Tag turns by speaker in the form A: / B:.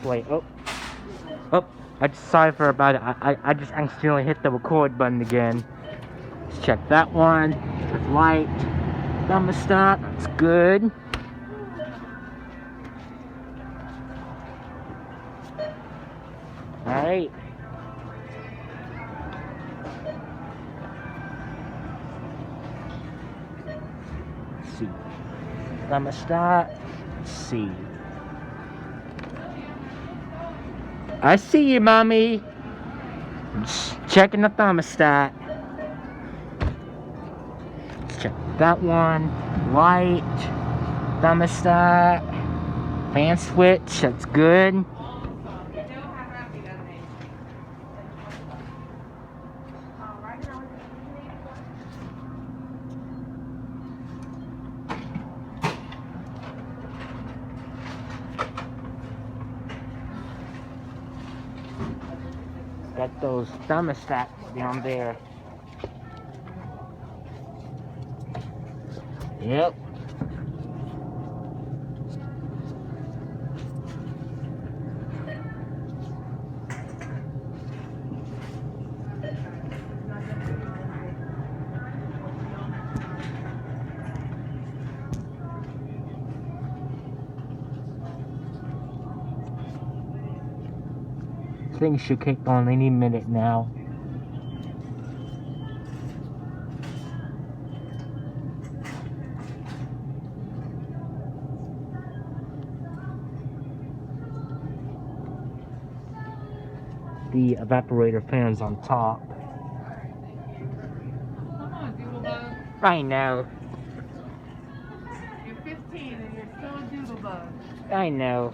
A: Wait, oh, sorry for about it. I just accidentally hit the record button again. Let's check that one. With light, thermostat, that's good. Alright. Let's see. Thermostat, let's see. I see you, Mommy. Just checking the thermostat. Let's check that one. Light, thermostat, fan switch, that's good. Got those thermostats down there. Yep. Things should kick on any minute now. The evaporator fan's on top.
B: Come on, doodlebug.
A: I know.
B: You're 15 and you're still a doodlebug.
A: I know.